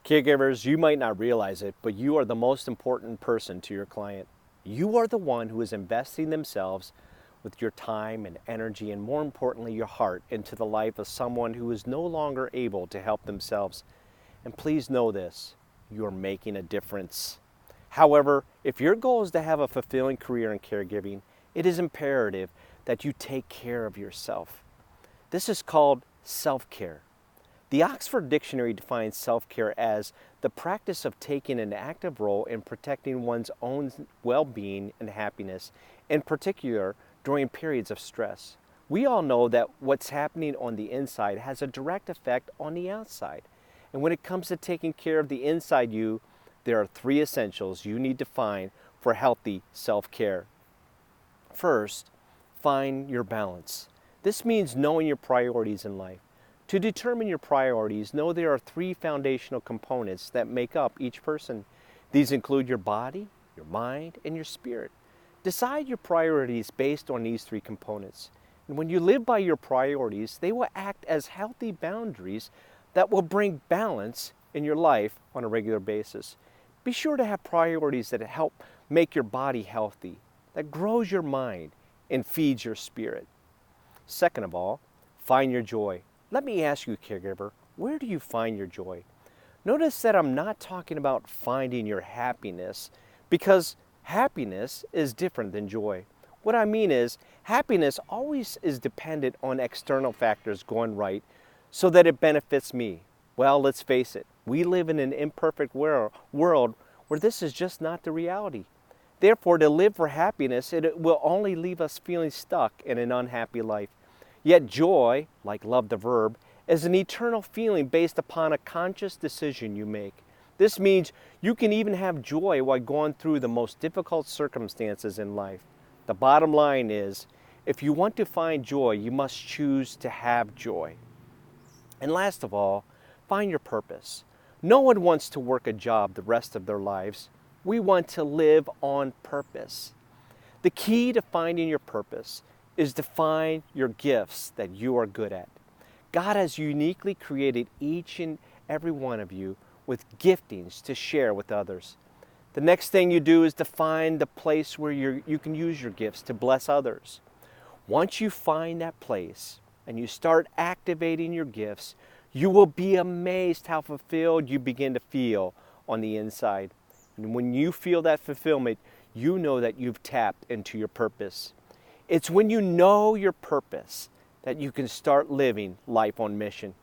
Caregivers, you might not realize it, but you are the most important person to your client. You are the one who is investing themselves with your time and energy, and more importantly, your heart into the life of someone who is no longer able to help themselves. And please know this, you're making a difference. However, if your goal is to have a fulfilling career in caregiving, it is imperative that you take care of yourself. This is called self-care. The Oxford Dictionary defines self-care as the practice of taking an active role in protecting one's own well-being and happiness, in particular during periods of stress. We all know that what's happening on the inside has a direct effect on the outside. And when it comes to taking care of the inside you, there are 3 essentials you need to find for healthy self-care. First, find your balance. This means knowing your priorities in life. To determine your priorities, know there are 3 foundational components that make up each person. These include your body, your mind, and your spirit. Decide your priorities based on these 3 components. And when you live by your priorities, they will act as healthy boundaries that will bring balance in your life on a regular basis. Be sure to have priorities that help make your body healthy, that grows your mind, and feeds your spirit. Second of all, find your joy. Let me ask you, caregiver, where do you find your joy? Notice that I'm not talking about finding your happiness, because happiness is different than joy. What I mean is, happiness always is dependent on external factors going right so that it benefits me. Well, let's face it, we live in an imperfect world where this is just not the reality. Therefore, to live for happiness, it will only leave us feeling stuck in an unhappy life. Yet joy, like love the verb, is an eternal feeling based upon a conscious decision you make. This means you can even have joy while going through the most difficult circumstances in life. The bottom line is, if you want to find joy, you must choose to have joy. And last of all, find your purpose. No one wants to work a job the rest of their lives. We want to live on purpose. The key to finding your purpose is to find your gifts that you are good at. God has uniquely created each and every one of you with giftings to share with others. The next thing you do is to find the place where you can use your gifts to bless others. Once you find that place and you start activating your gifts, you will be amazed how fulfilled you begin to feel on the inside. And when you feel that fulfillment, you know that you've tapped into your purpose. It's when you know your purpose that you can start living life on mission.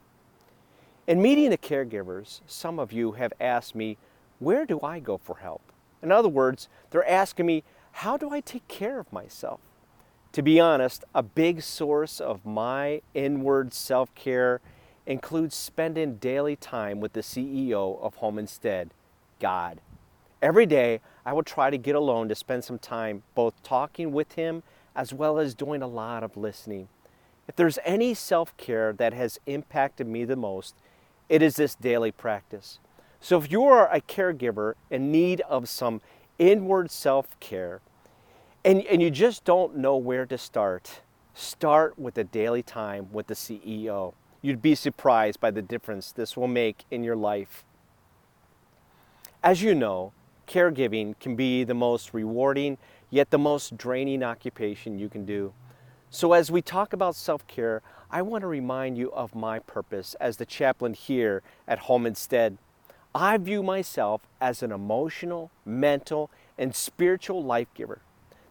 In meeting the caregivers, some of you have asked me, where do I go for help? In other words, they're asking me, how do I take care of myself? To be honest, a big source of my inward self-care includes spending daily time with the CEO of Home Instead, God. Every day, I will try to get alone to spend some time both talking with Him as well as doing a lot of listening. If there's any self-care that has impacted me the most, it is this daily practice. So if you are a caregiver in need of some inward self-care and you just don't know where to start with a daily time with the CEO. You'd be surprised by the difference this will make in your life. As you know, caregiving can be the most rewarding, yet the most draining occupation you can do. So as we talk about self-care, I want to remind you of my purpose as the chaplain here at Home Instead. I view myself as an emotional, mental, and spiritual life giver.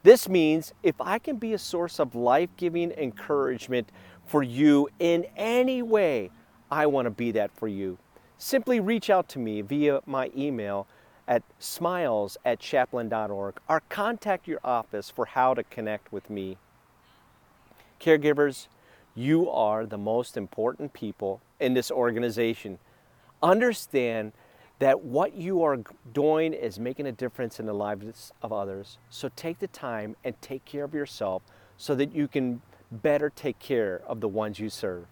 This means if I can be a source of life-giving encouragement for you in any way, I want to be that for you. Simply reach out to me via my email at smiles@chaplain.org or contact your office for how to connect with me. Caregivers, you are the most important people in this organization. Understand that what you are doing is making a difference in the lives of others. So take the time and take care of yourself so that you can better take care of the ones you serve.